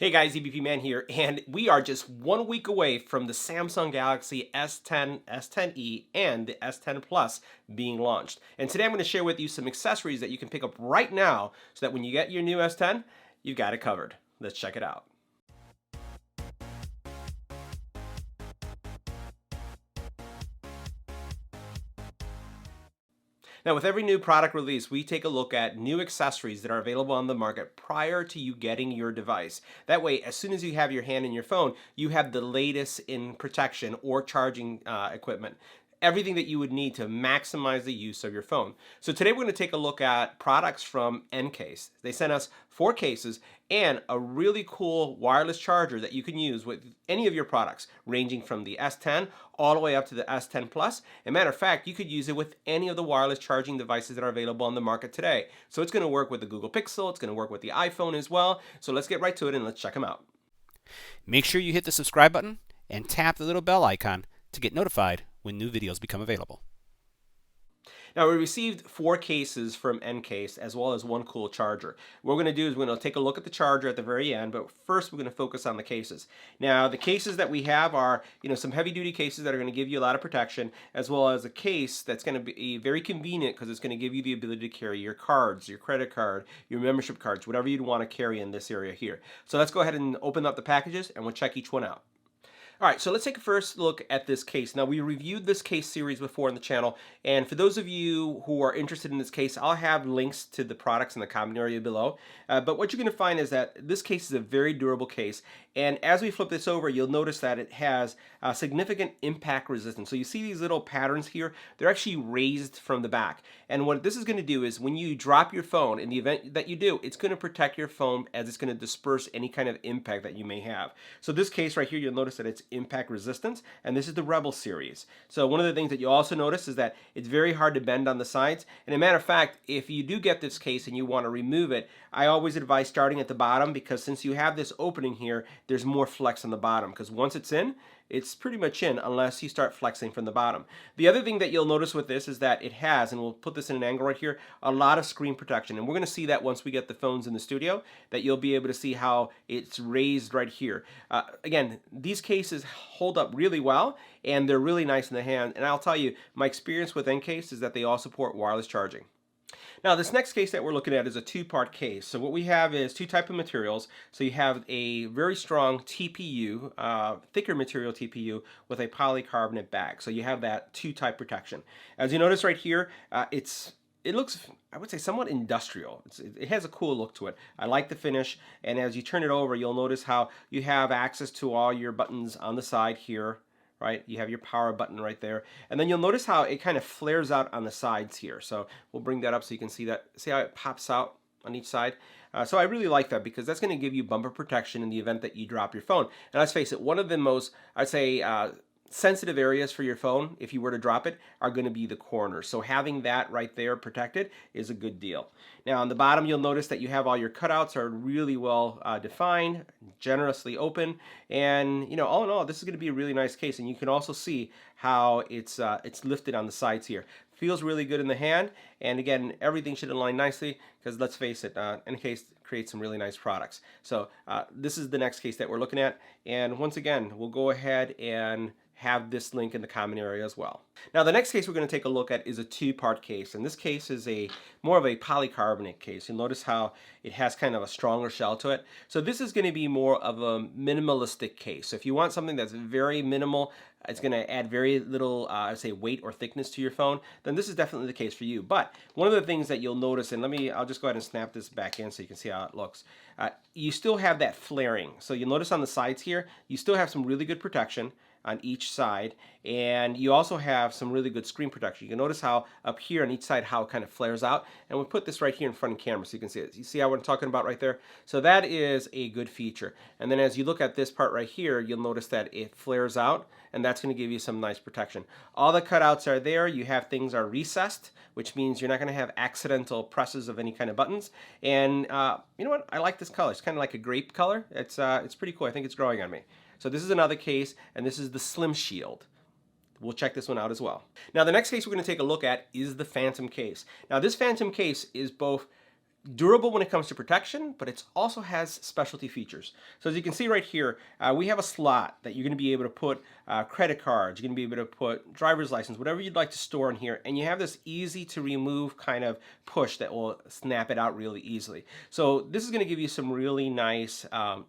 Hey guys, EBPMAN here, and we are just 1 week away from the Samsung Galaxy S10, S10e, and the S10 Plus being launched. And today I'm going to share with you some accessories that you can pick up right now so that when you get your new S10, you've got it covered. Let's check it out. Now, with every new product release, we take a look at new accessories that are available on the market prior to you getting your device. That way, as soon as you have your hand in your phone, you have the latest in protection or charging equipment. Everything that you would need to maximize the use of your phone. So today we're going to take a look at products from Encased. They sent us 4 cases and a really cool wireless charger that you can use with any of your products, ranging from the S10 all the way up to the S10 Plus. As a matter of fact, you could use it with any of the wireless charging devices that are available on the market today. So it's going to work with the Google Pixel, it's going to work with the iPhone as well. So let's get right to it and let's check them out. Make sure you hit the subscribe button and tap the little bell icon to get notified when new videos become available. Now, we received 4 cases from Encased as well as 1 cool charger. What we're going to do is we're going to take a look at the charger at the very end, but first we're going to focus on the cases. Now, the cases that we have are, some heavy-duty cases that are going to give you a lot of protection, as well as a case that's going to be very convenient because it's going to give you the ability to carry your cards, your credit card, your membership cards, whatever you'd want to carry in this area here. So let's go ahead and open up the packages and we'll check each one out. All right, so let's take a first look at this case. Now, we reviewed this case series before on the channel, and for those of you who are interested in this case, I'll have links to the products in the comment area below. But what you're going to find is that this case is a very durable case, and as we flip this over, you'll notice that it has significant impact resistance. So you see these little patterns here, they're actually raised from the back. And what this is going to do is when you drop your phone, in the event that you do, it's going to protect your phone as it's going to disperse any kind of impact that you may have. So this case right here, you'll notice that it's impact resistance, and this is the Rebel series. So one of the things that you also notice is that it's very hard to bend on the sides. And as a matter of fact, if you do get this case and you want to remove it, I always advise starting at the bottom, because since you have this opening here, there's more flex on the bottom, because once it's in, it's pretty much in unless you start flexing from the bottom. The other thing that you'll notice with this is that it has, and we'll put this in an angle right here, a lot of screen protection. And we're going to see that once we get the phones in the studio, that you'll be able to see how it's raised right here. Again, these cases hold up really well, and they're really nice in the hand. And I'll tell you, my experience with Encased is that they all support wireless charging. Now, this next case that we're looking at is a 2-part case. So what we have is 2 types of materials. So you have a very strong TPU, thicker material TPU with a polycarbonate bag. So you have that 2-type protection. As you notice right here, it looks, I would say, somewhat industrial. It has a cool look to it. I like the finish, and as you turn it over, you'll notice how you have access to all your buttons on the side here. Right, you have your power button right there, and then you'll notice how it kind of flares out on the sides here. So we'll bring that up so you can see that. See how it pops out on each side? So I really like that, because that's going to give you bumper protection in the event that you drop your phone. And let's face it, one of the most, I'd say, sensitive areas for your phone, if you were to drop it, are going to be the corners. So having that right there protected is a good deal. Now on the bottom, you'll notice that you have all your cutouts are really well defined, generously open, and all in all, this is going to be a really nice case. And you can also see how it's lifted on the sides here. Feels really good in the hand, and again, everything should align nicely, because let's face it, Encased creates some really nice products. So this is the next case that we're looking at, and once again, we'll go ahead and have this link in the comment area as well. Now, the next case we're going to take a look at is a 2-part case, and this case is more of a polycarbonate case. You'll notice how it has kind of a stronger shell to it. So this is going to be more of a minimalistic case. So if you want something that's very minimal, it's going to add very little, I'd say, weight or thickness to your phone, then this is definitely the case for you. But one of the things that you'll notice, and I'll just go ahead and snap this back in so you can see how it looks. You still have that flaring. So you'll notice on the sides here, you still have some really good protection on each side, and you also have some really good screen protection. You can notice how up here on each side how it kind of flares out, and we'll put this right here in front of camera so you can see it. You see how I'm talking about right there? So that is a good feature. And then as you look at this part right here, you'll notice that it flares out, and that's going to give you some nice protection. All the cutouts are there. You have things are recessed, which means you're not going to have accidental presses of any kind of buttons. And you know what? I like this color. It's kind of like a grape color. It's pretty cool. I think it's growing on me. So this is another case, and this is the Slim Shield. We'll check this one out as well. Now, the next case we're going to take a look at is the Phantom case. Now, this Phantom case is both durable when it comes to protection, but it also has specialty features. So as you can see right here, we have a slot that you're going to be able to put credit cards, you're going to be able to put driver's license, whatever you'd like to store in here, and you have this easy to remove kind of push that will snap it out really easily. So this is going to give you some really nice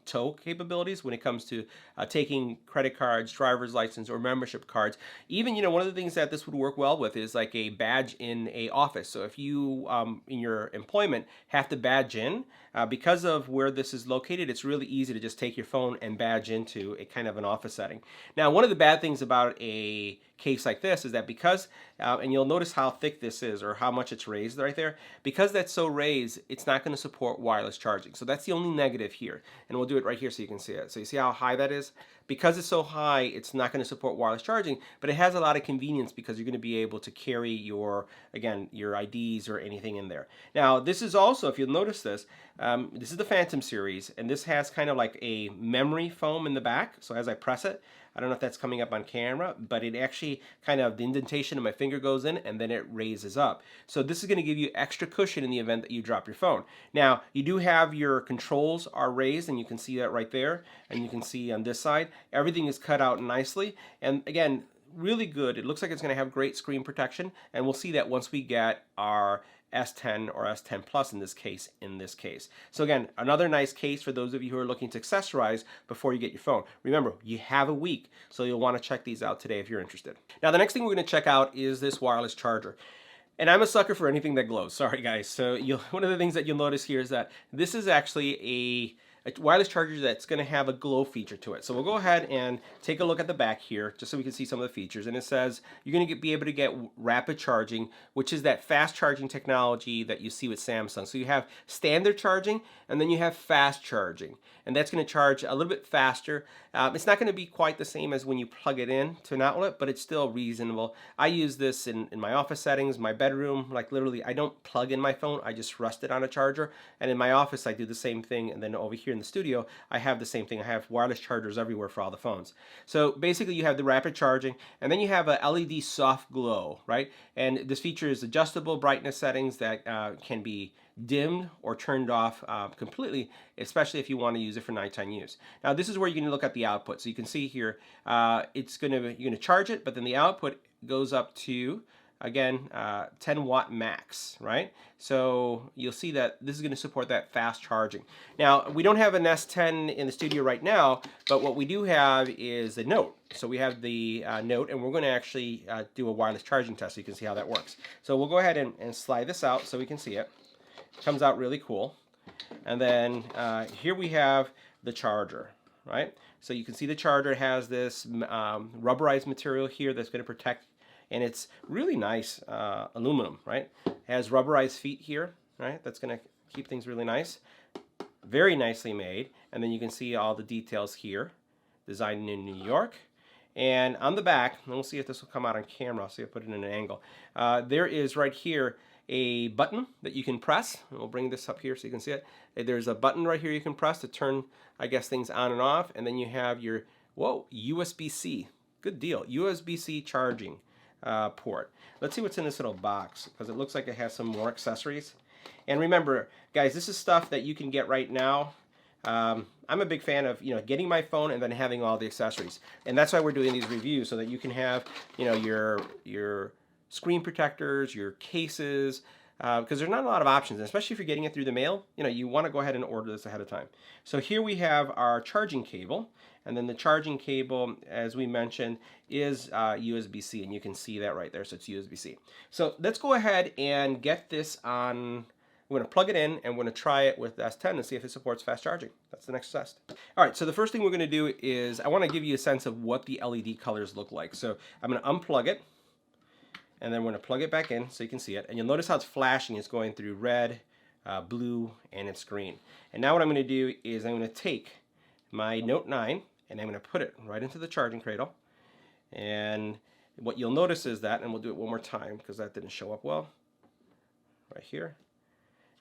tow capabilities when it comes to taking credit cards, driver's license, or membership cards. Even, one of the things that this would work well with is like a badge in a office. So if you, in your employment, have to badge in, because of where this is located, it's really easy to just take your phone and badge into a kind of an office setting. Now, one of the bad things about a case like this is that because, and you'll notice how thick this is or how much it's raised right there, because that's so raised, it's not going to support wireless charging. So that's the only negative here. And we'll do it right here so you can see it. So you see how high that is? Because it's so high, it's not going to support wireless charging, but it has a lot of convenience because you're going to be able to carry your, again, your IDs or anything in there. Now, this is also, if you'll notice this is the Phantom series, and this has kind of like a memory foam in the back. So as I press it, I don't know if that's coming up on camera, but it actually kind of, the indentation of my finger goes in and then it raises up. So this is going to give you extra cushion in the event that you drop your phone. Now, you do have your controls are raised, and you can see that right there. And you can see on this side, everything is cut out nicely. And again, really good. It looks like it's going to have great screen protection. And we'll see that once we get our S10 or S10 Plus in this case. So again, another nice case for those of you who are looking to accessorize before you get your phone. Remember, you have a week, so you'll want to check these out today if you're interested. Now, the next thing we're going to check out is this wireless charger. And I'm a sucker for anything that glows. Sorry, guys. So one of the things that you'll notice here is that this is actually a wireless charger that's going to have a glow feature to it. So we'll go ahead and take a look at the back here just so we can see some of the features. And it says you're going to be able to get rapid charging, which is that fast charging technology that you see with Samsung. So you have standard charging, and then you have fast charging. And that's going to charge a little bit faster. It's not going to be quite the same as when you plug it in to an outlet, but it's still reasonable. I use this in my office settings, my bedroom. Like literally, I don't plug in my phone. I just rest it on a charger. And in my office, I do the same thing. And then over here in the studio, I have the same thing. I have wireless chargers everywhere for all the phones. So basically, you have the rapid charging, and then you have a LED soft glow, right? And this feature is adjustable brightness settings that can be dimmed or turned off completely, especially if you want to use it for nighttime use. Now, this is where you're going to look at the output. So you can see here, you're going to charge it, but then the output goes up to, again, 10 watt max, right? So you'll see that this is going to support that fast charging. Now, we don't have an S10 in the studio right now, but what we do have is the Note. So we have the Note, and we're going to actually do a wireless charging test so you can see how that works. So we'll go ahead and slide this out so we can see it. Comes out really cool. And then here we have the charger, right? So you can see the charger has this rubberized material here that's going to protect, and it's really nice aluminum, right? It has rubberized feet here, right? That's going to keep things really nice. Very nicely made. And then you can see all the details here, designed in New York. And on the back, and we'll see if this will come out on camera. I'll see if I put it in an angle. There is right here a button that you can press. We'll bring this up here so you can see it. There's a button right here you can press to turn, I guess, things on and off. And then you have your, USB-C. Good deal. USB-C charging port. Let's see what's in this little box, because it looks like it has some more accessories. And remember, guys, this is stuff that you can get right now. I'm a big fan of getting my phone and then having all the accessories, and that's why we're doing these reviews, so that you can have your screen protectors, your cases, because there's not a lot of options, and especially if you're getting it through the mail. You want to go ahead and order this ahead of time. So here we have our charging cable, and then the charging cable, as we mentioned, is USB-C, and you can see that right there. So it's USB-C. So let's go ahead and get this on. We're going to plug it in, and we're going to try it with S10 and see if it supports fast charging. That's the next test. All right, so the first thing we're going to do is I want to give you a sense of what the LED colors look like. So I'm going to unplug it, and then we're going to plug it back in so you can see it. And you'll notice how it's flashing. It's going through red, blue, and it's green. And now what I'm going to do is I'm going to take my Note 9, and I'm going to put it right into the charging cradle. And what you'll notice is that, and we'll do it one more time because that didn't show up well, right here.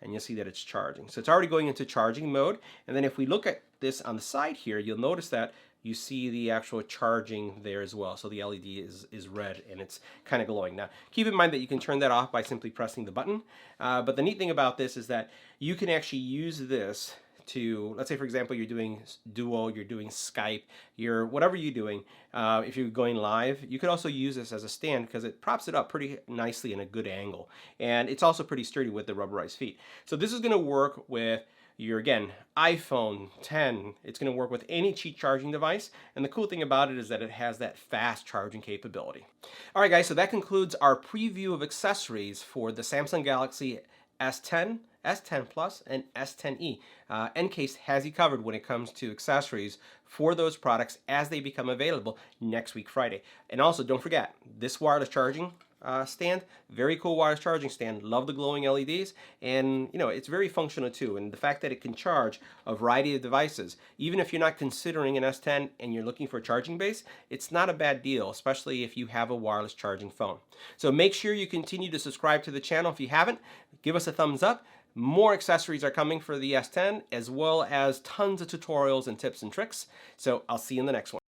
And you'll see that it's charging. So it's already going into charging mode. And then if we look at this on the side here, you'll notice that you see the actual charging there as well. So the LED is red and it's kind of glowing. Now, keep in mind that you can turn that off by simply pressing the button. But the neat thing about this is that you can actually use this to, let's say for example, you're doing Duo, you're doing Skype, whatever you're doing, if you're going live, you could also use this as a stand because it props it up pretty nicely in a good angle. And it's also pretty sturdy with the rubberized feet. So this is going to work with your, again, iPhone 10. It's going to work with any cheap charging device. And the cool thing about it is that it has that fast charging capability. All right, guys, so that concludes our preview of accessories for the Samsung Galaxy S10, S10 Plus, and S10e. Encased has you covered when it comes to accessories for those products as they become available next week, Friday. And also, don't forget, this wireless charging stand, very cool wireless charging stand. Love the glowing LEDs, and it's very functional too. And the fact that it can charge a variety of devices, even if you're not considering an S10 and you're looking for a charging base, it's not a bad deal, especially if you have a wireless charging phone. So make sure you continue to subscribe to the channel if you haven't. Give us a thumbs up. More accessories are coming for the S10, as well as tons of tutorials and tips and tricks. So I'll see you in the next one.